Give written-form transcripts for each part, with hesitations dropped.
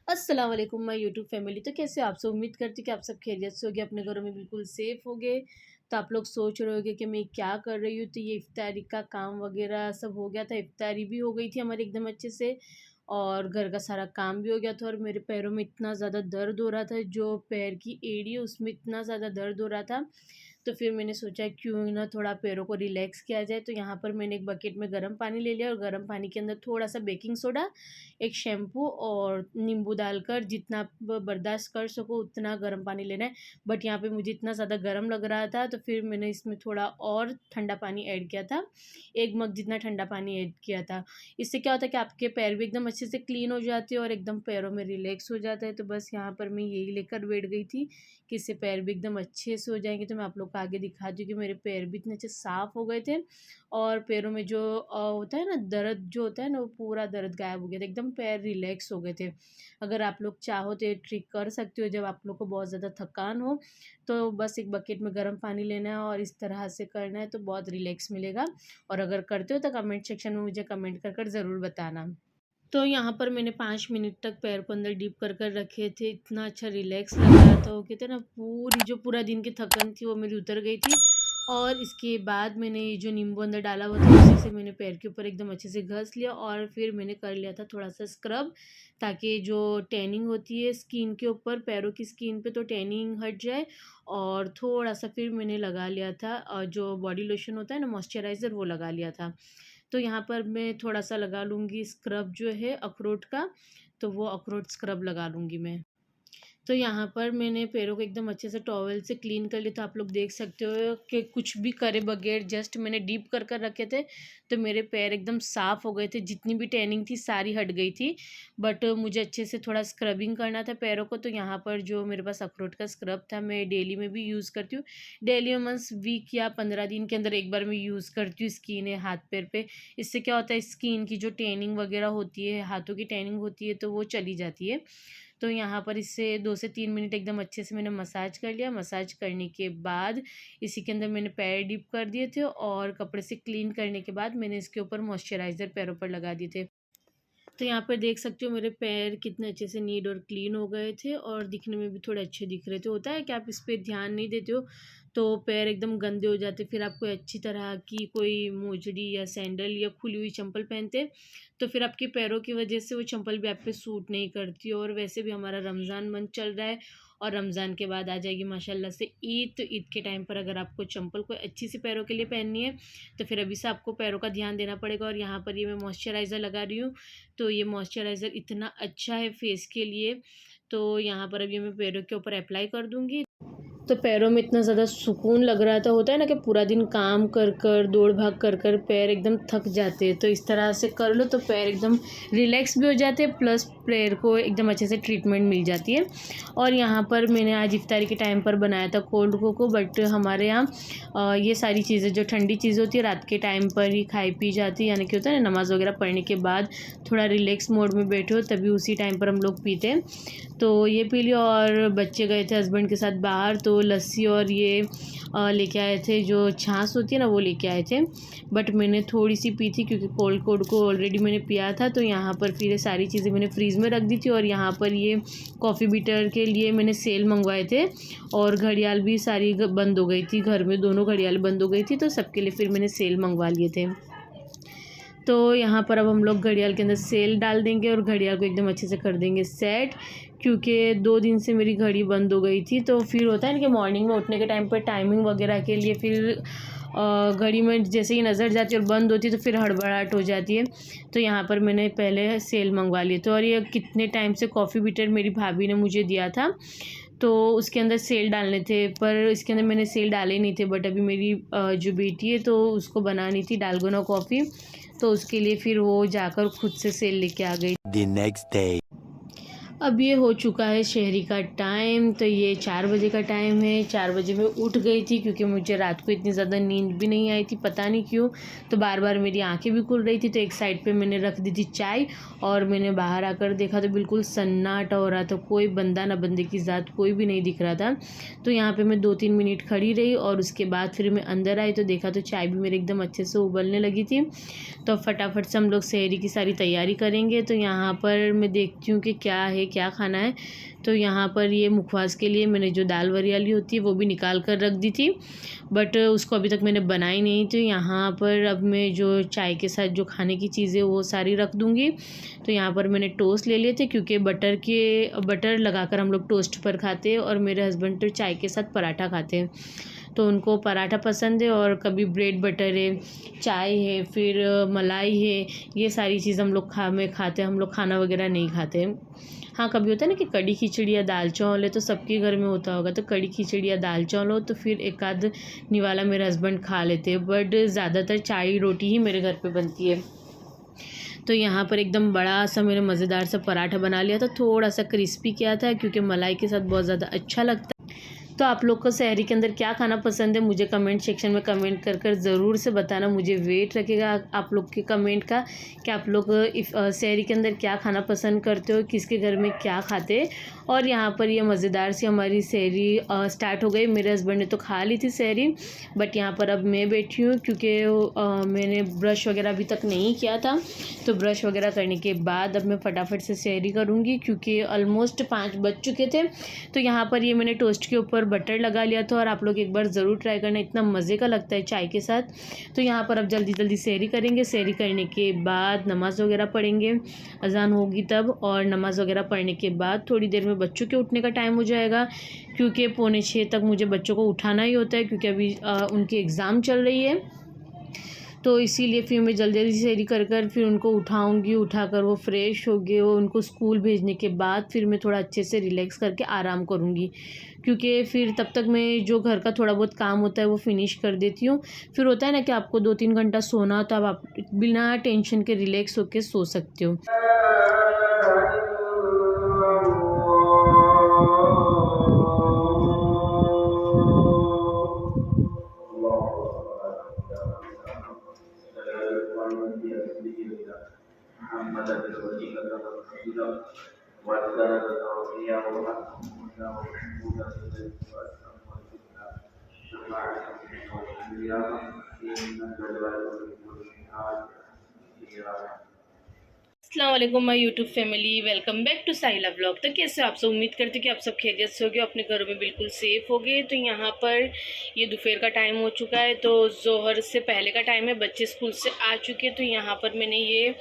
अस्सलाम वालेकुम my YouTube family. तो कैसे हो आप सब? उम्मीद करती हूँ कि आप सब खैरियत से होगे, अपने घरों में बिल्कुल सेफ़ होगे। तो आप लोग सोच रहे होगे कि मैं क्या कर रही हूँ, तो ये इफ्तारी का काम वगैरह सब हो गया था। इफ्तारी भी हो गई थी हमारी एकदम अच्छे से और घर का सारा काम भी हो गया था और मेरे पैरों में इतना ज़्यादा दर्द हो रहा था, जो पैर की एड़ी है उसमें इतना ज़्यादा दर्द हो रहा था। तो फिर मैंने सोचा क्यों ना थोड़ा पैरों को रिलैक्स किया जाए। तो यहाँ पर मैंने एक बकेट में गर्म पानी ले लिया और गर्म पानी के अंदर थोड़ा-सा बेकिंग सोडा, एक शैम्पू और नींबू डालकर जितना आप बर्दाश्त कर सको उतना गर्म पानी लेना है। बट यहाँ पे मुझे इतना ज़्यादा गर्म लग रहा था, तो फिर मैंने इसमें थोड़ा और ठंडा पानी ऐड किया था। 1 मग जितना ठंडा पानी ऐड किया था। इससे क्या होता है कि आपके पैर भी एकदम अच्छे से क्लीन हो जाते हैं और एकदम पैरों में रिलैक्स हो जाता है। तो बस यहाँ पर मैं यही लेकर बैठ गई थी कि इससे पैर भी एकदम अच्छे से हो जाएँगे। तो मैं आप लोग को आगे दिखाती हूँ कि मेरे पैर भी इतने अच्छे साफ़ हो गए थे और पैरों में जो होता है ना दर्द जो होता है ना, वो पूरा दर्द गायब हो गया था। एकदम पैर रिलैक्स हो गए थे। अगर आप लोग चाहो तो ये ट्रिक कर सकते हो, जब आप लोग को बहुत ज़्यादा थकान हो, तो बस एक बकेट में गर्म पानी लेना है और इस तरह से करना है, तो बहुत रिलैक्स मिलेगा। और अगर करते हो तो कमेंट सेक्शन में मुझे कमेंट कर कर ज़रूर बताना। तो यहाँ पर मैंने 5 मिनट तक पैर को अंदर डिप कर कर रखे थे। इतना अच्छा रिलैक्स लग रहा था, वो कहते हैं ना पूरा दिन की थकन थी वो मेरी उतर गई थी। और इसके बाद मैंने ये जो नींबू अंदर डाला हुआ था उसी से मैंने पैर के ऊपर एकदम अच्छे से घस लिया और फिर मैंने कर लिया था थोड़ा-सा स्क्रब, ताकि जो टैनिंग होती है स्किन के ऊपर, पैरों की स्किन पे, तो टैनिंग हट जाए। और थोड़ा-सा फिर मैंने लगा लिया था जो बॉडी लोशन होता है ना, मॉइस्चराइज़र, वो लगा लिया था। तो यहाँ पर मैं थोड़ा-सा लगा लूँगी स्क्रब जो है अखरोट का, तो वो अखरोट स्क्रब लगा लूँगी मैं। तो यहाँ पर मैंने पैरों को एकदम अच्छे से टॉवल से क्लीन कर लिया। तो आप लोग देख सकते हो कि कुछ भी करे बगैर जस्ट मैंने डीप कर कर रखे थे, तो मेरे पैर एकदम साफ़ हो गए थे। जितनी भी टैनिंग थी सारी हट गई थी। बट मुझे अच्छे से थोड़ा स्क्रबिंग करना था पैरों को, तो यहाँ पर जो मेरे पास अखरोट का स्क्रब था मैं डेली में भी यूज़ करती हूँ। डेली मीन्स वीक या 15 दिन के अंदर एक बार मैं यूज़ करती हूँ स्किन है हाथ पैर पे। इससे क्या होता है, स्किन की जो टैनिंग वगैरह होती है, हाथों की टैनिंग होती है, तो वो चली जाती है। तो यहाँ पर इससे 2 से 3 मिनट एकदम अच्छे से मैंने मसाज कर लिया। मसाज करने के बाद इसी के अंदर मैंने पैर डिप कर दिए थे और कपड़े से क्लीन करने के बाद मैंने इसके ऊपर मॉइस्चराइज़र पैरों पर लगा दिए थे। तो यहाँ पर देख सकते हो मेरे पैर कितने अच्छे से नीट और क्लीन हो गए थे और दिखने में भी थोड़े अच्छे दिख रहे थे। होता है कि आप इस पे ध्यान नहीं देते हो तो पैर एकदम गंदे हो जाते, फिर आप कोई अच्छी तरह की कोई मोजड़ी या सैंडल या खुली हुई चंपल पहनते, तो फिर आपके पैरों की वजह से वो चंपल भी आप पे सूट नहीं करती। और वैसे भी हमारा रमज़ान मंथ चल रहा है और रमज़ान के बाद आ जाएगी माशाल्लाह से ईद। तो ईद के टाइम पर अगर आपको चंपल कोई अच्छी सी पैरों के लिए पहननी है, तो फिर अभी से आपको पैरों का ध्यान देना पड़ेगा। और यहाँ पर ये मैं मॉइस्चराइज़र लगा रही हूँ, तो ये मॉइस्चराइज़र इतना अच्छा है फेस के लिए। तो यहाँ पर अभी मैं पैरों के ऊपर अप्लाई कर दूँगी। तो पैरों में इतना ज़्यादा सुकून लग रहा था। होता है ना कि पूरा दिन काम कर कर, दौड़ भाग कर कर पैर एकदम थक जाते हैं, तो इस तरह से कर लो तो पैर एकदम रिलैक्स भी हो जाते हैं, प्लस पैर को एकदम अच्छे से ट्रीटमेंट मिल जाती है। और यहाँ पर मैंने आज इफ्तारी के टाइम पर बनाया था कोल्ड कोको, बट हमारे यहाँ ये सारी चीज़ें जो ठंडी चीज़ें होती है रात के टाइम पर ही खाई पी जाती है, यानी कि होता है ना नमाज़ वगैरह पढ़ने के बाद थोड़ा रिलैक्स मोड में बैठे हो तभी उसी टाइम पर हम लोग पीते हैं। तो ये पी लिया और बच्चे गए थे हस्बैंड के साथ बाहर, तो लस्सी और ये लेके आए थे, जो छाछ होती है ना वो लेके आए थे। बट मैंने थोड़ी सी पी थी क्योंकि कोल्ड कोल्ड को ऑलरेडी मैंने पिया था। तो यहाँ पर फिर ये सारी चीज़ें मैंने फ्रीज़ में रख दी थी। और यहाँ पर ये कॉफ़ी बीटर के लिए मैंने सेल मंगवाए थे और घड़ियाल भी सारी बंद हो गई थी, घर में दोनों घड़ियाल बंद हो गई थी, तो सबके लिए फिर मैंने सेल मंगवा लिए थे। तो यहाँ पर अब हम लोग घड़ियाल के अंदर सेल डाल देंगे और घड़ियाल को एकदम अच्छे से कर देंगे सेट, क्योंकि 2 दिन से मेरी घड़ी बंद हो गई थी। तो फिर होता है ना कि मॉर्निंग में उठने के टाइम पर टाइमिंग वगैरह के लिए फिर घड़ी में जैसे ही नज़र जाती है और बंद होती है तो फिर हड़बड़ाहट हो जाती है। तो यहाँ पर मैंने पहले सेल मंगवा लिए थे और ये कितने टाइम से कॉफ़ी बीटर मेरी भाभी ने मुझे दिया था, तो उसके अंदर सेल डालने थे, पर इसके अंदर मैंने सेल डाले नहीं थे। बट अभी मेरी जो बेटी है तो उसको बनानी थी डालगोना कॉफ़ी, तो उसके लिए फिर वो जाकर खुद से सेल लेके आ गई। The next day. अब ये हो चुका है शहरी का टाइम, तो ये 4 बजे का टाइम है। 4 बजे मैं उठ गई थी क्योंकि मुझे रात को इतनी ज़्यादा नींद भी नहीं आई थी, पता नहीं क्यों। तो बार बार मेरी आंखें भी खुल रही थी, तो एक साइड पे मैंने रख दी थी चाय और मैंने बाहर आकर देखा तो बिल्कुल सन्नाटा हो रहा था, कोई बंदा ना बंदे की ज़ात कोई भी नहीं दिख रहा था। तो यहाँ पर मैं 2-3 मिनट खड़ी रही और उसके बाद फिर मैं अंदर आई तो देखा तो चाय भी मेरे एकदम अच्छे से उबलने लगी थी। तो फटाफट से हम लोग सहरी की सारी तैयारी करेंगे। तो यहाँ पर मैं देखती हूँ कि क्या है क्या खाना है। तो यहाँ पर ये मुखवास के लिए मैंने जो दाल वरियाली होती है वो भी निकाल कर रख दी थी, बट उसको अभी तक मैंने बनाई नहीं। तो यहाँ पर अब मैं जो चाय के साथ जो खाने की चीज़ें वो सारी रख दूँगी। तो यहाँ पर मैंने टोस्ट ले लिए थे, क्योंकि बटर लगाकर हम लोग टोस्ट पर खाते हैं, और मेरे हस्बैंड तो चाय के साथ पराठा खाते हैं, तो उनको पराठा पसंद है। और कभी ब्रेड बटर है, चाय है, फिर मलाई है, ये सारी चीज़ हम लोग खाते हैं। हम लोग खाना वगैरह नहीं खाते। हाँ, कभी होता है ना कि कड़ी खिचड़ी या दाल चावल है, तो सबके घर में होता होगा, तो कड़ी खिचड़ी या दाल चावल हो तो फिर एक आध निवाला मेरे हस्बैंड खा लेते हैं, बट ज़्यादातर चाय रोटी ही मेरे घर पे बनती है। तो यहाँ पर एकदम बड़ा सा मैंने मज़ेदार सा पराठा बना लिया था, थोड़ा सा क्रिस्पी किया था, क्योंकि मलाई के साथ बहुत ज़्यादा अच्छा लगता है। तो आप लोग को सहरी के अंदर क्या खाना पसंद है, मुझे कमेंट सेक्शन में कमेंट कर ज़रूर से बताना। मुझे वेट रखेगा आप लोग के कमेंट का कि आप लोग सहरी के अंदर क्या खाना पसंद करते हो, किसके घर में क्या खाते हैं। और यहाँ पर ये मज़ेदार सी हमारी सहरी स्टार्ट हो गई। मेरे हस्बैंड ने तो खा ली थी सहरी, बट यहाँ पर अब मैं बैठी हूँ, क्योंकि मैंने ब्रश वगैरह अभी तक नहीं किया था। तो ब्रश वगैरह करने के बाद अब मैं फटाफट से सहरी करूँगी, क्योंकि ऑलमोस्ट 5 बज चुके थे। तो यहाँ पर ये मैंने टोस्ट के ऊपर बटर लगा लिया था, और आप लोग एक बार ज़रूर ट्राई करना, इतना मज़े का लगता है चाय के साथ। तो यहाँ पर अब जल्दी जल्दी सहरी करेंगे। सहरी करने के बाद नमाज़ वगैरह पढ़ेंगे, अज़ान होगी तब, और नमाज़ वगैरह पढ़ने के बाद थोड़ी देर में बच्चों के उठने का टाइम हो जाएगा, क्योंकि 5:45 तक मुझे बच्चों को उठाना ही होता है, क्योंकि अभी उनकी एग्ज़ाम चल रही है। तो इसीलिए फिर मैं जल्दी जल्दी सहरी कर फिर उनको उठाऊंगी। उठाकर वो फ्रेश हो गए, वो उनको स्कूल भेजने के बाद फिर मैं थोड़ा अच्छे से रिलैक्स करके आराम करूंगी, क्योंकि फिर तब तक मैं जो घर का थोड़ा बहुत काम होता है वो फिनिश कर देती हूँ। फिर होता है ना कि आपको 2-3 घंटा सोना, तो अब आप बिना टेंशन के रिलैक्स होकर सो सकते हो। अस्सलाम वालेकुम my YouTube family, welcome back to Sahila vlog. तो कैसे आप सब, उम्मीद करते कि आप सब खैरियत से होगे, अपने घरों में बिल्कुल सेफ़ होगे। तो यहाँ पर ये दोपहर का टाइम हो चुका है, तो जोहर से पहले का टाइम है, बच्चे स्कूल से आ चुके हैं। तो यहाँ पर मैंने ये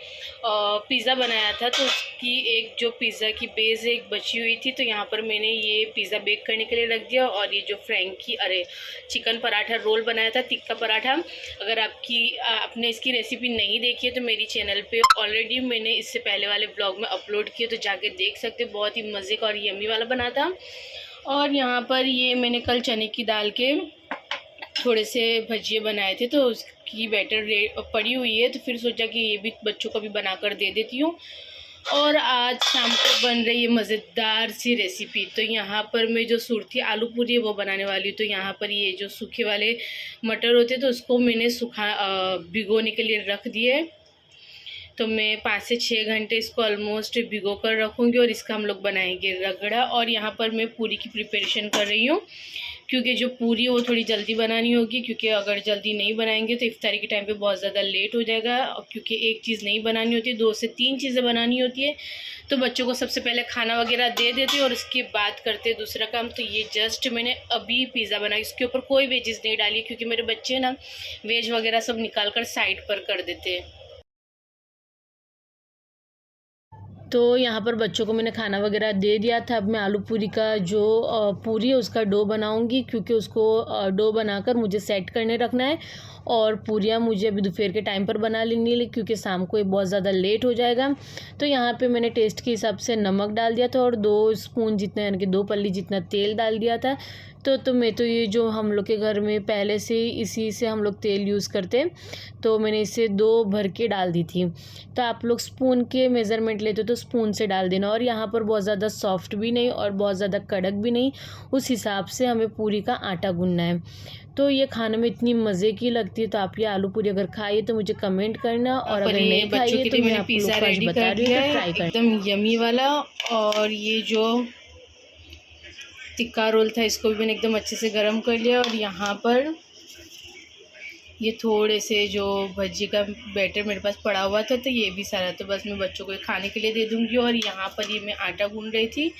पिज़्ज़ा बनाया था, तो उसकी एक जो पिज़्ज़ा की बेस एक बची हुई थी, तो यहाँ पर मैंने ये पिज़्ज़ा बेक करने के लिए रख दिया। और ये जो चिकन पराठा रोल बनाया था, तिक्का पराठा, अगर आपने इसकी रेसिपी नहीं देखी है तो मेरी चैनल पे ऑलरेडी मैंने इससे पहले वाले ब्लॉग में अपलोड किए, तो जाके देख सकते। बहुत ही मज़े का और यम्मी वाला बना था। और यहाँ पर ये मैंने कल चने की दाल के थोड़े से भजिए बनाए थे, तो उसकी बैटर पड़ी हुई है, तो फिर सोचा कि ये भी बच्चों को भी बनाकर दे देती हूँ। और आज शाम को बन रही है मज़ेदार सी रेसिपी। तो यहाँ पर मैं जो सुरती आलू पूरी है वो बनाने वाली हूँ। तो यहाँ पर ये जो सूखे वाले मटर होते हैं, तो उसको मैंने भिगोने के लिए रख दिए। तो मैं 5 से 6 घंटे इसको ऑलमोस्ट भिगो कर रखूँगी, और इसका हम लोग बनाएंगे रगड़ा। और यहाँ पर मैं पूरी की प्रिपरेशन कर रही हूँ, क्योंकि जो पूरी वो थोड़ी जल्दी बनानी होगी, क्योंकि अगर जल्दी नहीं बनाएंगे तो इफ्तारी के टाइम पे बहुत ज़्यादा लेट हो जाएगा। क्योंकि एक चीज़ नहीं बनानी होती, 2 से 3 चीज़ें बनानी होती है। तो बच्चों को सबसे पहले खाना वगैरह दे देते और उसके बाद करते दूसरा काम। तो ये जस्ट मैंने अभी पिज़्ज़ा बनाया, इसके ऊपर कोई वेजेस नहीं डाली, क्योंकि मेरे बच्चे ना वेज वगैरह सब निकाल कर साइड पर कर देते हैं। तो यहाँ पर बच्चों को मैंने खाना वगैरह दे दिया था। अब मैं आलू पूरी का जो पूरी है उसका डो बनाऊंगी, क्योंकि उसको डो बनाकर मुझे सेट करने रखना है। और पूरियाँ मुझे अभी दोपहर के टाइम पर बना लेनी है, क्योंकि शाम को ये बहुत ज़्यादा लेट हो जाएगा। तो यहाँ पे मैंने टेस्ट के हिसाब से नमक डाल दिया था, और 2 स्पून जितना, यानी कि 2 पल्ली जितना तेल डाल दिया था। तो मैं तो ये जो हम लोग के घर में पहले से इसी से हम लोग तेल यूज़ करते हैं, तो मैंने इसे 2 भर के डाल दी थी। तो आप लोग स्पून के मेज़रमेंट लेते हो तो स्पून से डाल देना। और यहाँ पर बहुत ज़्यादा सॉफ्ट भी नहीं और बहुत ज़्यादा कड़क भी नहीं, उस हिसाब से हमें पूरी का आटा गूंदना है। तो ये खाने में इतनी मज़े की लगती है। तो आप ये आलू पूरी अगर खाइए तो मुझे कमेंट करना, और अगर नहीं खाइए तो मैं आप लोग को आज बता रही हूँ, तो ट्राई करना। एकदम यमी वाला। और ये जो तिक्का रोल था, इसको भी मैंने एकदम अच्छे से गर्म कर लिया। और यहाँ पर ये थोड़े से जो भज्जी का बैटर मेरे पास पड़ा हुआ था, तो ये भी सारा तो बस मैं बच्चों को खाने के लिए दे दूँगी। और यहाँ पर ये मैं आटा गूँध रही थी,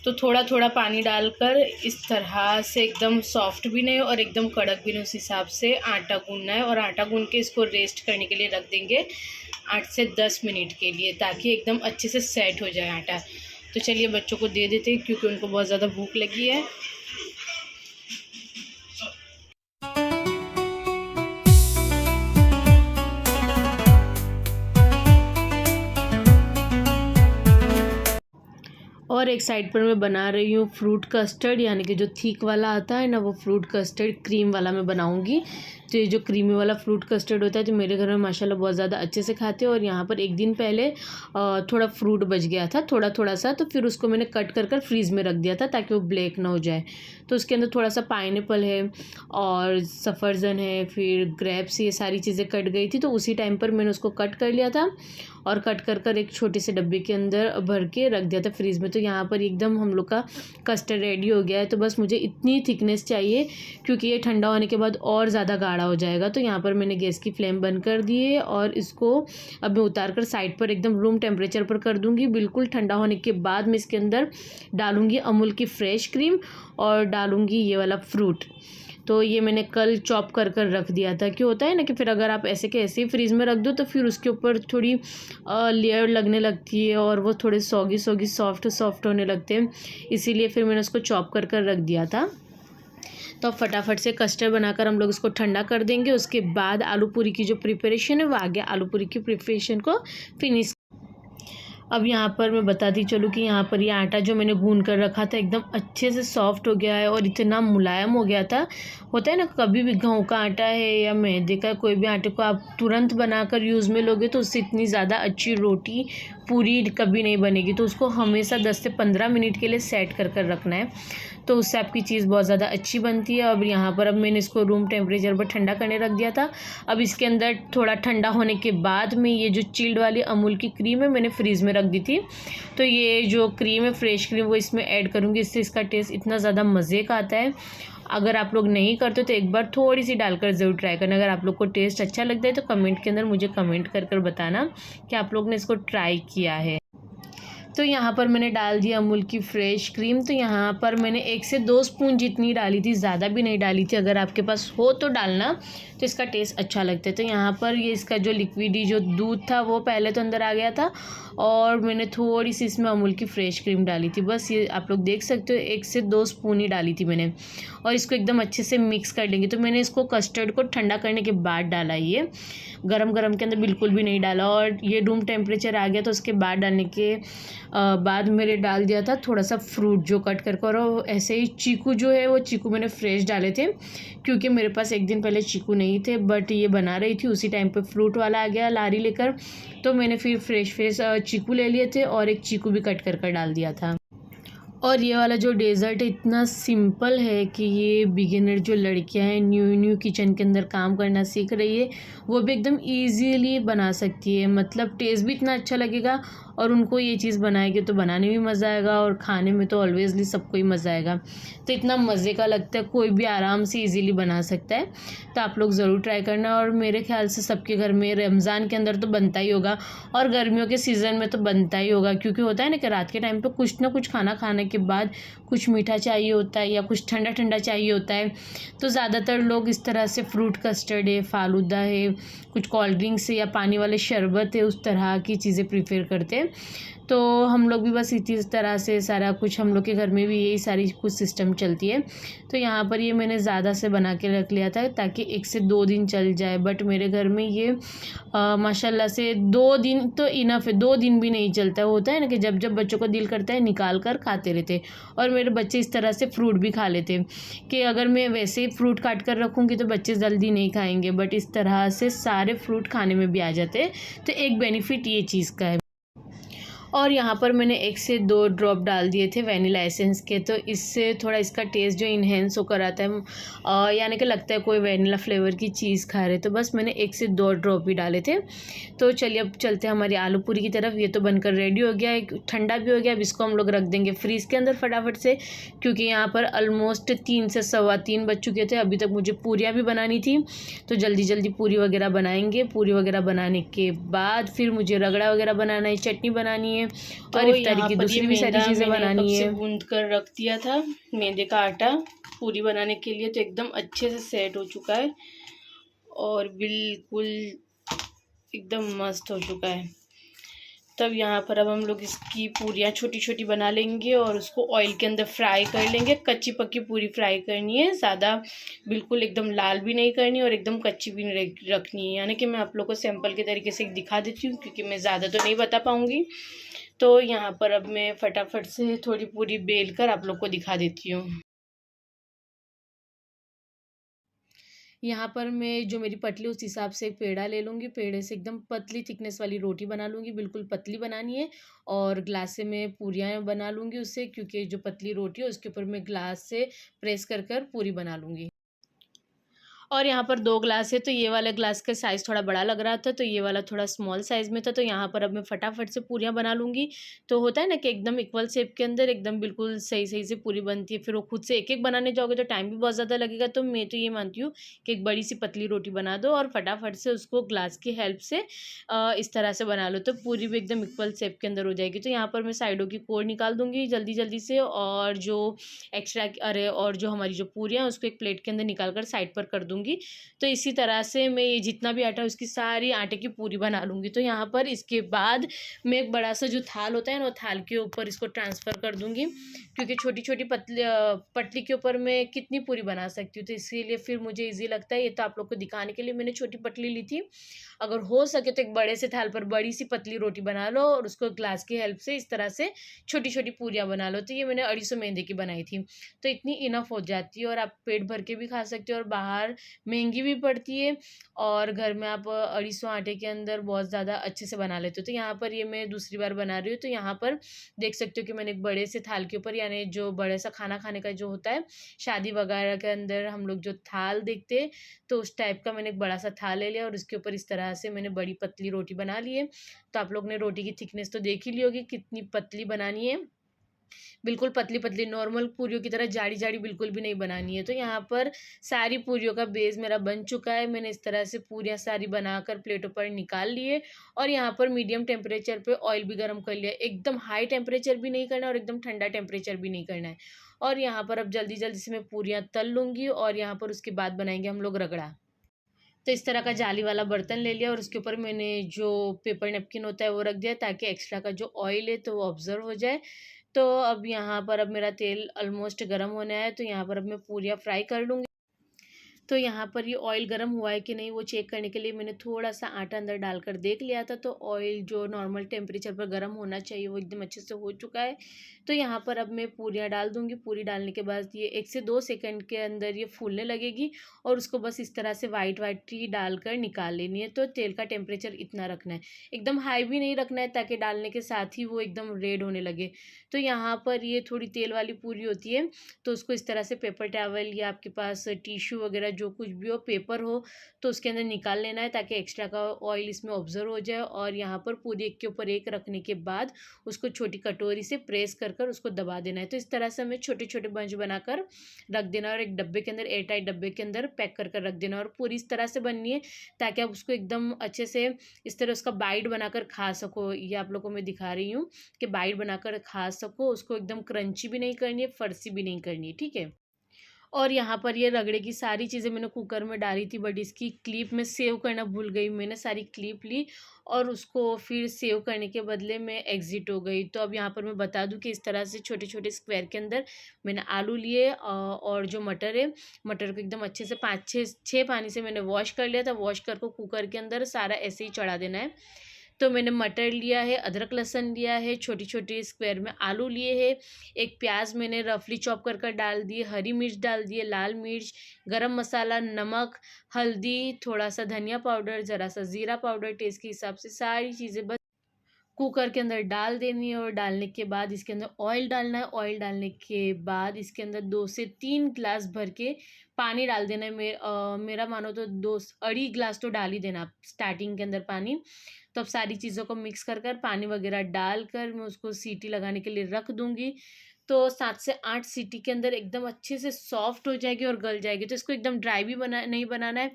तो थोड़ा थोड़ा पानी डालकर इस तरह से एकदम सॉफ्ट भी नहीं और एकदम कड़क भी नहीं, उस हिसाब से आटा गूँधना है। और आटा गूँध के इसको रेस्ट करने के लिए रख देंगे 8 से 10 मिनट के लिए, ताकि एकदम अच्छे से सेट हो जाए आटा। तो चलिए बच्चों को दे देते हैं, क्योंकि उनको बहुत ज़्यादा भूख लगी है। और एक साइड पर मैं बना रही हूँ फ्रूट कस्टर्ड, यानी कि जो थिक वाला आता है ना, वो फ्रूट कस्टर्ड क्रीम वाला मैं बनाऊँगी। तो ये जो क्रीमी वाला फ्रूट कस्टर्ड होता है, जो मेरे घर में माशाल्लाह बहुत ज़्यादा अच्छे से खाते हैं। और यहाँ पर एक दिन पहले थोड़ा फ्रूट बच गया था, थोड़ा थोड़ा सा, तो फिर उसको मैंने कट कर कर फ्रीज़ में रख दिया था, ताकि वो ब्लैक ना हो जाए। तो उसके अंदर थोड़ा सा पाइनएप्पल है और सफ़रजन है, फिर ग्रेप्स, ये सारी चीज़ें कट गई थी। तो उसी टाइम पर मैंने उसको कट कर लिया था और कट कर कर एक छोटे से डब्बे के अंदर भर के रख दिया था फ्रीज़ में। तो यहाँ पर एकदम हम लोग का कस्टर्ड रेडी हो गया है। तो बस मुझे इतनी थिकनेस चाहिए, क्योंकि ये ठंडा होने के बाद और ज़्यादा गाढ़ा हो जाएगा। तो यहाँ पर मैंने गैस की फ्लेम बंद कर दी है और इसको अब मैं उतार कर साइड पर एकदम रूम टेम्परेचर पर कर दूँगी। बिल्कुल ठंडा होने के बाद मैं इसके अंदर डालूँगी अमूल की फ्रेश क्रीम और डालूँगी ये वाला फ्रूट। तो ये मैंने कल चॉप कर कर रख दिया था। क्यों होता है ना कि फिर अगर आप ऐसे के ऐसे ही फ्रीज़ में रख दो, तो फिर उसके ऊपर थोड़ी लेयर लगने लगती है और वो थोड़े सॉगी सॉगी सॉफ्ट होने लगते हैं। इसीलिए फिर मैंने उसको चॉप कर कर रख दिया था। तो अब फटाफट से कस्टर्ड बनाकर हम लोग इसको ठंडा कर देंगे। उसके बाद आलू पूरी की जो प्रिपरेशन है वो आगे आलू पूरी की प्रिपरेशन को फिनिश। अब यहाँ पर मैं बताती चलूँ कि यहाँ पर ये आटा जो मैंने गूँध कर रखा था एकदम अच्छे से सॉफ्ट हो गया है और इतना मुलायम हो गया था। होता है ना, कभी भी गेहूँ का आटा है या मैदे का, कोई भी आटे को आप तुरंत बनाकर यूज़ में लोगे तो उससे इतनी ज़्यादा अच्छी रोटी पूरी कभी नहीं बनेगी। तो उसको हमेशा 10 से 15 मिनट के लिए सेट कर कर रखना है, तो उससे आपकी चीज़ बहुत ज़्यादा अच्छी बनती है। अब यहाँ पर अब मैंने इसको रूम टेम्परेचर पर ठंडा करने रख दिया था। अब इसके अंदर थोड़ा ठंडा होने के बाद में ये जो चिल्ड वाली अमूल की क्रीम है मैंने फ्रीज़ में रख दी थी। तो ये जो क्रीम है फ्रेश क्रीम, वो इसमें ऐड करूँगी। इससे इसका टेस्ट इतना ज़्यादा मज़े का आता है। अगर आप लोग नहीं करते तो एक बार थोड़ी सी डालकर ज़रूर ट्राई करना। अगर आप लोग को टेस्ट अच्छा लगता है तो कमेंट के अंदर मुझे कमेंट कर कर बताना कि आप लोग ने इसको ट्राई किया है। तो यहाँ पर मैंने डाल दिया अमूल की फ्रेश क्रीम। तो यहाँ पर मैंने 1 से 2 स्पून जितनी डाली थी, ज़्यादा भी नहीं डाली थी। अगर आपके पास हो तो डालना, तो इसका टेस्ट अच्छा लगता है। तो यहाँ पर ये इसका जो लिक्विडी जो दूध था वो पहले तो अंदर आ गया था और मैंने थोड़ी सी इसमें अमूल की फ्रेश क्रीम डाली थी। बस ये आप लोग देख सकते हो 1 से 2 स्पून ही डाली थी मैंने, और इसको एकदम अच्छे से मिक्स कर लेंगे। तो मैंने इसको कस्टर्ड को ठंडा करने के बाद डाला, ये गरम गरम के अंदर बिल्कुल भी नहीं डाला। और ये रूम टेम्परेचर आ गया तो उसके बाद डालने के बाद मैंने डाल दिया था थोड़ा सा फ्रूट जो कट कर कर। और ऐसे ही चीकू जो है वो चीकू मैंने फ्रेश डाले थे, क्योंकि मेरे पास एक दिन पहले चीकू नहीं थे, बट ये बना रही थी उसी टाइम पे फ्रूट वाला आ गया लारी लेकर, तो मैंने फिर फ्रेश चीकू ले लिए थे और एक चीकू भी कट कर कर डाल दिया था। और ये वाला जो डेज़र्ट है इतना सिंपल है कि ये बिगिनर जो लड़कियां हैं, न्यू किचन के अंदर काम करना सीख रही है, वो भी एकदम इजीली बना सकती है। मतलब टेस्ट भी इतना अच्छा लगेगा और उनको ये चीज़ बनाएगी तो बनाने में मज़ा आएगा और खाने में तो ऑलवेजली सबको ही मज़ा आएगा। तो इतना मज़े का लगता है, कोई भी आराम से इजीली बना सकता है। तो आप लोग ज़रूर ट्राई करना। और मेरे ख्याल से सबके घर में रमज़ान के अंदर तो बनता ही होगा और गर्मियों के सीज़न में तो बनता ही होगा, क्योंकि होता है ना कि रात के टाइम पे कुछ ना कुछ खाना खाने के बाद कुछ मीठा चाहिए होता है या कुछ ठंडा ठंडा चाहिए होता है। तो ज़्यादातर लोग इस तरह से फ्रूट कस्टर्ड है, फालूदा है, कुछ कोल्ड ड्रिंक्स है या पानी वाले शरबत है, उस तरह की चीज़ें प्रेफर करते हैं। तो हम लोग भी बस इसी तरह से सारा कुछ, हम लोग के घर में भी यही सारी कुछ सिस्टम चलती है। तो यहाँ पर ये मैंने ज़्यादा से बना के रख लिया था ताकि 1 से 2 दिन चल जाए, बट मेरे घर में ये माशाल्लाह से 2 दिन तो इनफ है, 2 दिन भी नहीं चलता। होता है ना कि जब जब बच्चों को दिल करता है निकाल कर खाते रहते, और मेरे बच्चे इस तरह से फ्रूट भी खा लेते कि अगर मैं वैसे ही फ्रूट काट कर रखूँगी तो बच्चे जल्दी नहीं खाएंगे, बट इस तरह से सारे फ्रूट खाने में भी आ जाते हैं। तो एक बेनिफिट ये चीज़ का है। और यहाँ पर मैंने 1 से 2 ड्रॉप डाल दिए थे वैनिला एसेंस के, तो इससे थोड़ा इसका टेस्ट जो इन्हेंस होकर आता है, यानी कि लगता है कोई वैनिला फ्लेवर की चीज़ खा रहे, तो बस मैंने 1 से 2 ड्रॉप ही डाले थे। तो चलिए अब चलते हैं हमारी आलू पूरी की तरफ। ये तो बनकर रेडी हो गया है, ठंडा भी हो गया। अब इसको हम लोग रख देंगे फ्रीज़ के अंदर फटाफट से, क्योंकि यहाँ पर ऑलमोस्ट 3 से सवा 3 बज चुके थे। अभी तक मुझे पूरियाँ भी बनानी थी, तो जल्दी जल्दी पूरी वगैरह बनाएंगे। पूरी वगैरह बनाने के बाद फिर मुझे रगड़ा वगैरह बनाना है, चटनी बनानी है, तो और इफ्तारी की दूसरी भी सारी चीज़ें बनानी है। गूंद कर रख दिया था मैदे का आटा पूरी बनाने के लिए, तो एकदम अच्छे से सेट हो चुका है और बिल्कुल एकदम मस्त हो चुका है। तब यहाँ पर अब हम लोग इसकी पूरियाँ छोटी छोटी बना लेंगे और उसको ऑयल के अंदर फ्राई कर लेंगे। कच्ची पक्की पूरी फ्राई करनी है, ज़्यादा बिल्कुल एकदम लाल भी नहीं करनी और एकदम कच्ची भी नहीं रखनी है। यानी कि मैं आप लोग को सैंपल के तरीके से दिखा देती हूँ, क्योंकि मैं ज़्यादा तो नहीं बता पाऊँगी। तो यहाँ पर अब मैं फटाफट से थोड़ी पूरी बेल कर आप लोग को दिखा देती हूँ। यहाँ पर मैं जो मेरी पतली उस हिसाब से एक पेड़ा ले लूँगी। पेड़े से एकदम पतली थिकनेस वाली रोटी बना लूँगी, बिल्कुल पतली बनानी है। और ग्लास से मैं पूरियाँ बना लूँगी उससे, क्योंकि जो पतली रोटी है उसके ऊपर मैं ग्लास से प्रेस कर कर पूरी बना लूँगी। और यहाँ पर 2 ग्लास है, तो ये वाला ग्लास का साइज़ थोड़ा बड़ा लग रहा था, तो ये वाला थोड़ा स्मॉल साइज़ में था। तो यहाँ पर अब मैं फटाफट से पूरियाँ बना लूँगी। तो होता है ना कि एकदम इक्वल शेप के अंदर एकदम बिल्कुल सही-सही से पूरी बनती है। फिर वो खुद से एक-एक बनाने जाओगे तो टाइम भी बहुत ज़्यादा लगेगा। तो मैं तो ये मानती हूँ कि एक बड़ी-सी पतली रोटी बना दो और फटाफट से उसको ग्लास की हेल्प से इस तरह से बना लो, तो पूरी भी एकदम इक्वल शेप के अंदर हो जाएगी। तो यहाँ पर मैं साइडों की कोर निकाल दूँगी जल्दी-जल्दी से, और जो हमारी जो पूरियाँ हैं उसको एक प्लेट के अंदर निकाल कर साइड पर कर दूँगी। तो इसी तरह से मैं ये जितना भी आटा है उसकी सारी आटे की पूरी बना लूँगी। तो यहाँ पर इसके बाद मैं एक बड़ा सा जो थाल होता है ना, वो थाल के ऊपर इसको ट्रांसफ़र कर दूँगी, क्योंकि छोटी-छोटी पतली के ऊपर मैं कितनी पूरी बना सकती हूँ। तो इसीलिए फिर मुझे ईज़ी लगता है। ये तो आप लोग को दिखाने के लिए मैंने छोटी पतली ली थी। अगर हो सके तो एक बड़े से थाल पर बड़ी-सी पतली रोटी बना लो और उसको ग्लास की हेल्प से इस तरह से छोटी-छोटी पूरियाँ बना लो। तो ये मैंने 250 मैदे की बनाई थी। तो इतनी इनफ हो जाती है और आप पेट भर के भी खा सकते हो, और बाहर महंगी भी पड़ती है, और घर में आप 250 आटे के अंदर बहुत ज़्यादा अच्छे से बना लेते हो। तो यहाँ पर ये मैं दूसरी बार बना रही हूँ। तो यहाँ पर देख सकते हो कि मैंने एक बड़े से थाल के ऊपर, यानी जो बड़ा सा खाना खाने का जो होता है शादी वगैरह के अंदर हम लोग जो थाल देखते हैं, तो उस टाइप का मैंने एक बड़ा सा थाल ले लिया और उसके ऊपर इस तरह से मैंने बड़ी पतली रोटी बना ली है। तो आप लोग ने रोटी की थिकनेस तो देख ही ली होगी कितनी पतली बनानी है। बिल्कुल पतली-पतली नॉर्मल पूरियों की तरह जाड़ी-जाड़ी बिल्कुल भी नहीं बनानी है। तो यहाँ पर सारी पूरियों का बेस मेरा बन चुका है। मैंने इस तरह से पूरियाँ सारी बनाकर प्लेटों पर निकाल लिए, और यहाँ पर मीडियम टेम्परेचर पे ऑयल भी गरम कर लिया। एकदम हाई टेम्परेचर भी नहीं करना और एकदम ठंडा टेम्परेचर भी नहीं करना है। और यहाँ पर अब जल्दी-जल्दी से मैं पूरियाँ तल लूँगी, और यहाँ पर उसके बाद बनाएँगे हम लोग रगड़ा। तो इस तरह का जाली वाला बर्तन ले लिया और उसके ऊपर मैंने जो पेपर नैपकिन होता है वो रख दिया, ताकि एक्स्ट्रा का जो ऑयल है तो वो ऑब्ज़र्व हो जाए। तो अब यहाँ पर अब मेरा तेल ऑलमोस्ट गर्म होने आया है, तो यहाँ पर अब मैं पूरियाँ फ्राई कर लूँगी। तो यहाँ पर ये ऑयल गर्म हुआ है कि नहीं वो चेक करने के लिए मैंने थोड़ा-सा आटा अंदर डालकर देख लिया था, तो ऑयल जो नॉर्मल टेम्परेचर पर गर्म होना चाहिए वो एकदम अच्छे से हो चुका है। तो यहाँ पर अब मैं पूरियाँ डाल दूँगी। पूरी डालने के बाद ये 1 से 2 सेकंड के अंदर ये फूलने लगेगी, और उसको बस इस तरह से व्हाइट-व्हाइट ही डालकर निकाल लेनी है। तो तेल का टेम्परेचर इतना रखना है, एकदम हाई भी नहीं रखना है, ताकि डालने के साथ ही वो एकदम रेड होने लगे। तो यहाँ पर ये थोड़ी तेल वाली पूरी होती है, तो उसको इस तरह से पेपर टॉवल या आपके पास टिश्यू वगैरह जो कुछ भी हो, पेपर हो, तो उसके अंदर निकाल लेना है, ताकि एक्स्ट्रा का ऑयल इसमें ऑब्जर्व हो जाए। और यहाँ पर पूरी एक के ऊपर एक रखने के बाद उसको छोटी कटोरी से प्रेस कर कर उसको दबा देना है। तो इस तरह से हमें छोटे छोटे बंच बनाकर रख देना, और एक डब्बे के अंदर, एयर टाइट डब्बे के अंदर पैक कर कर रख देना। और पूरी इस तरह से बननी है ताकि आप उसको एकदम अच्छे से इस तरह उसका बाइट बनाकर खा सको। ये आप लोगों को मैं दिखा रही हूँ कि बाइट बनाकर खा सको। उसको एकदम क्रंची भी नहीं करनी है, फरसी भी नहीं करनी है, ठीक है। और यहाँ पर ये रगड़े की सारी चीज़ें मैंने कुकर में डाली थी, बट इसकी क्लिप मैं सेव करना भूल गई। मैंने सारी क्लिप ली और उसको फिर सेव करने के बदले मैं एग्ज़िट हो गई। तो अब यहाँ पर मैं बता दूँ कि इस तरह से छोटे-छोटे स्क्वायर के अंदर मैंने आलू लिए, और जो मटर है, मटर को एकदम अच्छे से 5-6 पानी से मैंने वॉश कर लिया था। वॉश कर को कुकर के अंदर सारा ऐसे ही चढ़ा देना है। तो मैंने मटर लिया है, अदरक लहसुन लिया है, छोटी-छोटी स्क्वायर में आलू लिए हैं, एक प्याज मैंने रफली चॉप कर कर डाल दिए, हरी मिर्च डाल दिए, लाल मिर्च, गरम मसाला, नमक, हल्दी, थोड़ा-सा धनिया पाउडर, ज़रा-सा ज़ीरा पाउडर टेस्ट के हिसाब से, सारी चीज़ें बस कुकर के अंदर डाल देनी है और डालने के बाद इसके अंदर ऑयल डालना है। ऑयल डालने के बाद इसके अंदर 2 से 3 ग्लास भर के पानी डाल देना है। मेरा मानो तो 2 अढ़ी ग्लास तो डाल ही देना आप स्टार्टिंग के अंदर पानी। तो अब सारी चीज़ों को मिक्स कर पानी वगैरह डालकर मैं उसको सीटी लगाने के लिए रख दूँगी। तो 7 से 8 सीटी के अंदर एकदम अच्छे से सॉफ्ट हो जाएगी और गल जाएगी। तो इसको एकदम ड्राई भी नहीं बनाना है,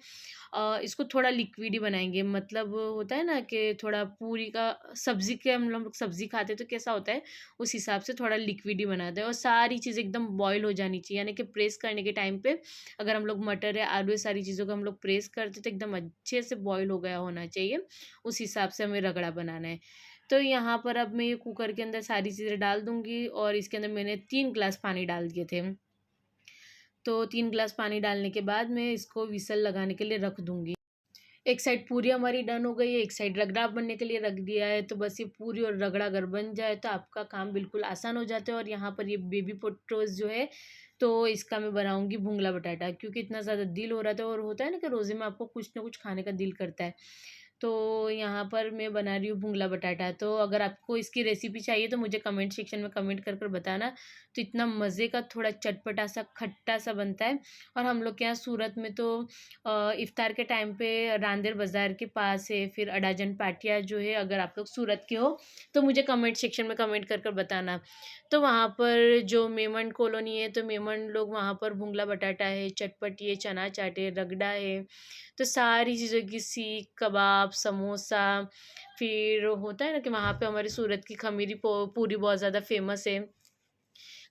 इसको थोड़ा लिक्विड ही बनाएँगे। मतलब होता है ना कि थोड़ा पूरी का सब्ज़ी के हम लोग सब्ज़ी खाते हैं तो कैसा होता है, उस हिसाब से थोड़ा लिक्विड ही बनाते हैं। और सारी चीज़ें एकदम बॉयल हो जानी चाहिए, यानी कि प्रेस करने के टाइम पे अगर हम लोग मटर या आलू, ये सारी चीज़ों को हम लोग प्रेस करते तो एकदम अच्छे से बॉयल हो गया होना चाहिए। उस हिसाब से हमें रगड़ा बनाना है। तो यहाँ पर अब मैं ये कुकर के अंदर सारी चीज़ें डाल दूँगी और इसके अंदर मैंने 3 ग्लास पानी डाल दिए थे। तो 3 ग्लास पानी डालने के बाद मैं इसको व्हिसल लगाने के लिए रख दूँगी। एक साइड पूरी हमारी डन हो गई है, एक साइड रगड़ा बनने के लिए रख दिया है। तो बस ये पूरी और रगड़ा अगर बन जाए तो आपका काम बिल्कुल आसान हो जाता है। और यहाँ पर ये बेबी पोटैटोज़ जो है, तो इसका मैं बनाऊँगी भुंगला बटाटा, क्योंकि इतना ज़्यादा दिल हो रहा था। और होता है ना कि रोज़े में आपको कुछ ना कुछ खाने का दिल करता है। तो यहाँ पर मैं बना रही हूँ भुंगला बटाटा। तो अगर आपको इसकी रेसिपी चाहिए तो मुझे कमेंट सेक्शन में कमेंट कर बताना। तो इतना मज़े का थोड़ा चटपटा सा खट्टा सा बनता है। और हम लोग के यहाँ सूरत में तो इफ्तार के टाइम पे रांदेर बाज़ार के पास है, फिर अडाजन पाटिया जो है, अगर आप लोग सूरत के हो तो मुझे कमेंट सेक्शन में कमेंट कर बताना। तो वहाँ पर जो मेमन कॉलोनी है, तो मेमन लोग वहाँ पर भुंगला बटाटा है, चटपटी है, चना चाट है, रगड़ा है। तो सारी चीज़ों की सीख कबाब, समोसा, फिर होता है ना कि वहाँ पे हमारी सूरत की खमीरी पूरी बहुत ज़्यादा फ़ेमस है।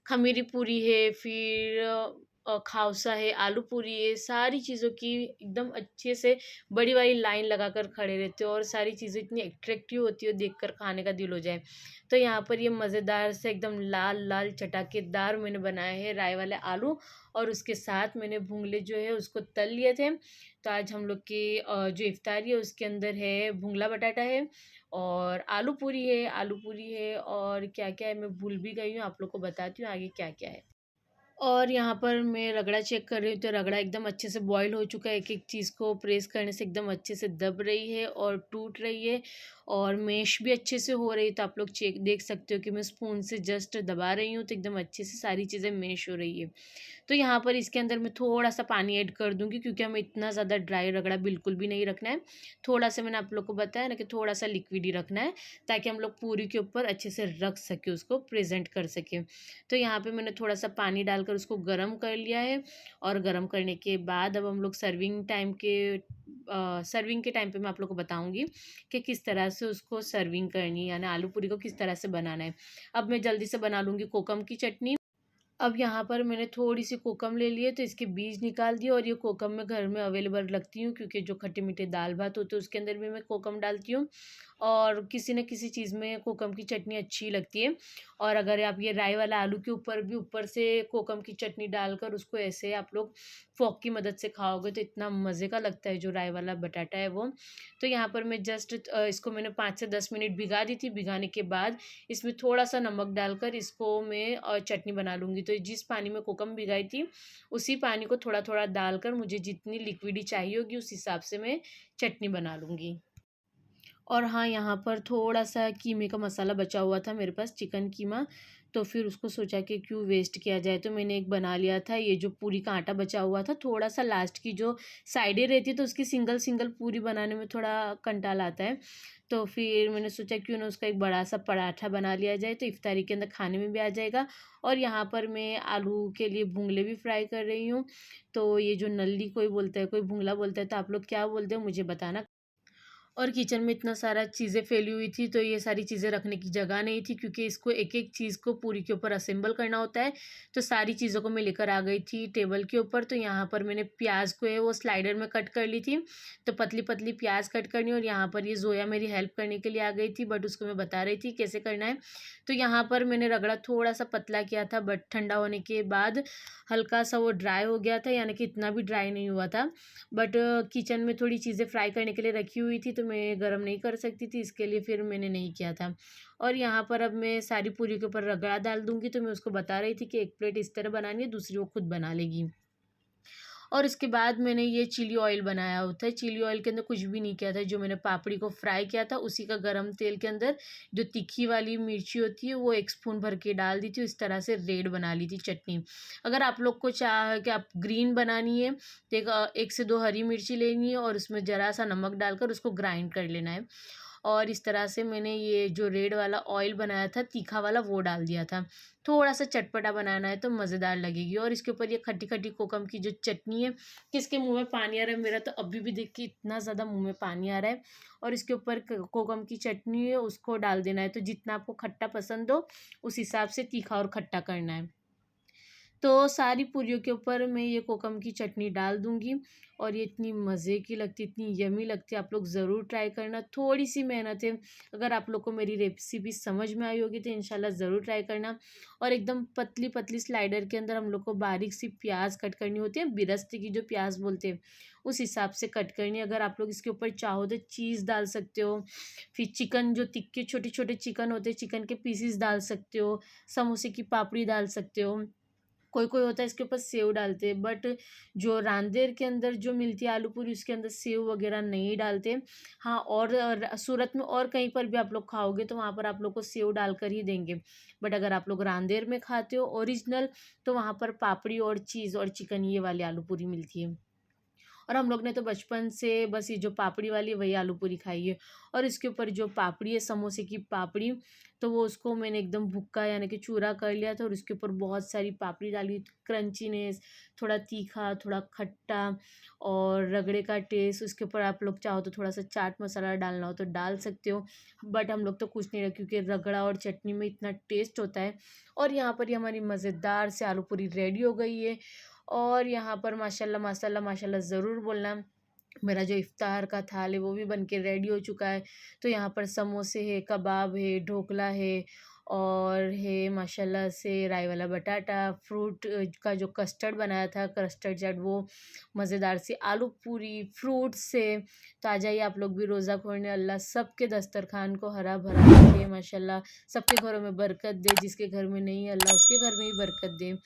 खमीरी पूरी है, फिर खाउसा है, आलू पूरी है, सारी चीज़ों की एकदम अच्छे से बड़ी वाली लाइन लगाकर खड़े रहते हो और सारी चीज़ें इतनी अट्रैक्टिव होती है, देखकर खाने का दिल हो जाए। तो यहाँ पर ये मज़ेदार से एकदम लाल-लाल चटाकेदार मैंने बनाए हैं राई वाले आलू, और उसके साथ मैंने भुंगले जो है उसको तल लिए थे। तो आज हम लोग की जो इफ्तारी है उसके अंदर है भुंगला बटाटा है और आलू पूरी है और क्या-क्या है मैं भूल भी गई हूँ, आप लोग को बताती हूँ आगे क्या-क्या है। और यहाँ पर मैं रगड़ा चेक कर रही हूँ, तो रगड़ा एकदम अच्छे से बॉईल हो चुका है। एक-एक चीज़ को प्रेस करने से एकदम अच्छे से दब रही है और टूट रही है और मैश भी अच्छे से हो रही है। तो आप लोग चेक देख सकते हो कि मैं स्पून से जस्ट दबा रही हूँ, तो एकदम अच्छे से सारी चीज़ें मैश हो रही है। तो यहाँ पर इसके अंदर मैं थोड़ा-सा पानी ऐड कर दूँगी, क्योंकि हमें इतना ज़्यादा ड्राई रगड़ा बिल्कुल भी नहीं रखना है। थोड़ा-सा मैंने आप लोग को बताया ना कि थोड़ा-सा लिक्विड ही रखना है, ताकि हम लोग पूरी के ऊपर अच्छे से रख सकें, उसको प्रेज़ेंट कर सकें। तो यहाँ पे मैंने थोड़ा-सा पानी डालकर उसको गरम कर लिया है और गरम करने के बाद अब हम लोग सर्विंग के टाइम पे मैं आप लोग को बताऊँगी कि किस तरह से उसको सर्विंग करनी है, यानी आलू पूरी को किस तरह से बनाना है। अब मैं जल्दी से बना लूँगी कोकम की चटनी। अब यहाँ पर मैंने थोड़ी-सी कोकम ले ली है, तो इसके बीज निकाल दिए और ये कोकम मैं घर में अवेलेबल रखती हूँ, क्योंकि जो खट्टे-मीठे दाल-भात होते हैं उसके अंदर भी मैं कोकम डालती हूँ और किसी न किसी चीज़ में कोकम की चटनी अच्छी लगती है। और अगर आप ये राई वाला आलू के ऊपर भी ऊपर से कोकम की चटनी डालकर उसको ऐसे आप लोग फ़ोर्क की मदद से खाओगे तो इतना मज़े का लगता है, जो राई वाला बटाटा है वो। तो यहाँ पर मैं जस्ट इसको मैंने 5 से 10 मिनट भिगा दी थी। भिगाने के बाद इसमें थोड़ा-सा नमक डालकर इसको मैं चटनी बना लूँगी। तो जिस पानी में कोकम भिगाई थी, उसी पानी को थोड़ा-थोड़ा डालकर मुझे जितनी लिक्विडी चाहिए होगी उस हिसाब से मैं चटनी बना लूँगी। और हाँ, यहाँ पर थोड़ा-सा कीमे का मसाला बचा हुआ था मेरे पास, चिकन कीमा, तो फिर उसको सोचा कि क्यों वेस्ट किया जाए, तो मैंने एक बना लिया था। ये जो पूरी का आटा बचा हुआ था, थोड़ा-सा लास्ट की जो साइडें रहती है तो उसकी सिंगल-सिंगल पूरी बनाने में थोड़ा कंटाल आता है। तो फिर मैंने सोचा क्यों ना उसका एक बड़ा-सा पराठा बना लिया जाए, तो इफ्तारी के अंदर खाने में भी आ जाएगा। और यहाँ पर मैं आलू के लिए भुंगले भी फ्राई कर रही हूँ। तो ये जो नल्ली कोई बोलता है, कोई भुंगला बोलता है, तो आप लोग क्या बोलते हो मुझे बताना। और किचन में इतना सारा चीज़ें फैली हुई थी, तो ये सारी चीज़ें रखने की जगह नहीं थी, क्योंकि इसको एक-एक चीज़ को पूरी के ऊपर असेंबल करना होता है। तो सारी चीज़ों को मैं लेकर आ गई थी टेबल के ऊपर। तो यहाँ पर मैंने प्याज़ को है वो स्लाइडर में कट कर ली थी। तो पतली-पतली प्याज़ कट करनी, और यहाँ पर ये ज़ोया मेरी हेल्प करने के लिए आ गई थी, बट उसको मैं बता रही थी कैसे करना है। तो यहाँ पर मैंने रगड़ा थोड़ा-सा पतला किया था, बट ठंडा होने के बाद हल्का-सा वो ड्राई हो गया था, यानी कि इतना भी ड्राई नहीं हुआ था। बट किचन में थोड़ी चीज़ें फ्राई करने के लिए रखी हुई थी, तो मैं गरम नहीं कर सकती थी, इसके लिए फिर मैंने नहीं किया था। और यहाँ पर अब मैं सारी पूरी के ऊपर रगड़ा डाल दूँगी, तो मैं उसको बता रही थी कि एक प्लेट इस तरह बनानी है, दूसरी वो खुद बना लेगी। और उसके बाद मैंने ये चिली ऑयल बनाया होता है। चिली ऑयल के अंदर कुछ भी नहीं किया था, जो मैंने पापड़ी को फ्राई किया था उसी का गरम तेल के अंदर जो तीखी वाली मिर्ची होती है वो 1 स्पून भर के डाल दी थी। इस तरह से रेड बना ली थी चटनी। अगर आप लोग को चाह कि आप ग्रीन बनानी है तो 1 से 2 हरी मिर्ची लेनी है और उसमें ज़रा-सा नमक डालकर उसको ग्राइंड कर लेना है। और इस तरह से मैंने ये जो रेड वाला ऑयल बनाया था तीखा वाला वो डाल दिया था। थोड़ा-सा चटपटा बनाना है तो मज़ेदार लगेगी। और इसके ऊपर ये खट्टी-खट्टी कोकम की जो चटनी है, किसके मुँह में पानी आ रहा है, मेरा तो अभी भी देख के इतना ज़्यादा मुँह में पानी आ रहा है। और इसके ऊपर क कोकम की चटनी है उसको डाल देना है, तो जितना आपको खट्टा पसंद हो उस हिसाब से तीखा और खट्टा करना है। तो सारी पूरियों के ऊपर मैं ये कोकम की चटनी डाल दूँगी और ये इतनी मज़े की लगती है, इतनी यम्मी लगती है, आप लोग ज़रूर ट्राई करना। थोड़ी-सी मेहनत है, अगर आप लोग को मेरी रेसिपी समझ में आई होगी तो इंशाल्लाह ज़रूर ट्राई करना। और एकदम पतली-पतली स्लाइडर के अंदर हम लोग को बारीक-सी प्याज़ कट करनी होती है, बिरस्ते की जो प्याज़ बोलते हैं, उस हिसाब से कट करनी है। अगर आप लोग इसके ऊपर चाहो तो चीज़ डाल सकते हो, फिर चिकन जो तिक्के छोटे-छोटे चिकन होते हैं, चिकन के पीसेस डाल सकते हो, समोसे की पापड़ी डाल सकते हो। कोई-कोई होता है इसके ऊपर सेव डालते हैं, बट जो रांदेर के अंदर जो मिलती है आलू पूरी उसके अंदर सेव वगैरह नहीं डालते। हाँ, और सूरत में और कहीं पर भी आप लोग खाओगे तो वहाँ पर आप लोग को सेव डालकर ही देंगे। बट अगर आप लोग रांदेर में खाते हो ओरिजिनल, तो वहाँ पर पापड़ी और चीज़ और चिकन ये वाली आलू पूरी मिलती है। और हम लोग ने तो बचपन से बस ये जो पापड़ी वाली वही आलू पूरी खाई है। और इसके ऊपर जो पापड़ी है समोसे की पापड़ी, तो वो उसको मैंने एकदम भुक्का यानी कि चूरा कर लिया था और उसके ऊपर बहुत सारी पापड़ी डाली, क्रंचीनेस, थोड़ा तीखा, थोड़ा खट्टा और रगड़े का टेस्ट। उसके ऊपर आप लोग चाहो तो थोड़ा-सा चाट मसाला डालना हो तो डाल सकते हो, बट हम लोग तो कुछ नहीं रखे क्योंकि रगड़ा और चटनी में इतना टेस्ट होता है। और यहाँ पर ये हमारी मज़ेदार से आलू पूरी रेडी हो गई है। और यहाँ पर माशाल्लाह, माशाल्लाह, माशाल्लाह ज़रूर बोलना। मेरा जो इफ्तार का थाल है वो भी बन के रेडी हो चुका है। तो यहाँ पर समोसे है, कबाब है, ढोकला है और है माशाल्लाह से राई वाला बटाटा, फ्रूट का जो कस्टर्ड बनाया था, कस्टर्ड चाट वो, मज़ेदार सी आलू पूरी, फ्रूट्स से। तो आ जाइए आप लोग भी रोज़ा खोलने। अल्लाह सबके दस्तरखान को हरा-भरा रखे माशाल्लाह, सबके घरों में बरकत दे, जिसके घर में नहीं है अल्लाह उसके घर में भी बरकत दे।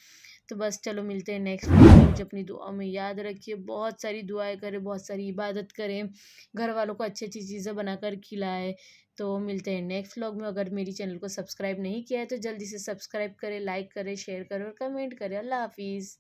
तो बस चलो मिलते हैं नेक्स्ट वीडियो में। मुझे अपनी दुआ में याद रखिए, बहुत सारी दुआएँ करें, बहुत सारी इबादत करें, घर वालों को अच्छी-अच्छी चीज़ें बनाकर खिलाएँ। तो मिलते हैं नेक्स्ट व्लॉग में। अगर मेरी चैनल को सब्सक्राइब नहीं किया है तो जल्दी से सब्सक्राइब करें, लाइक करें, शेयर करें और कमेंट करें। अल्लाह हाफ़िज़।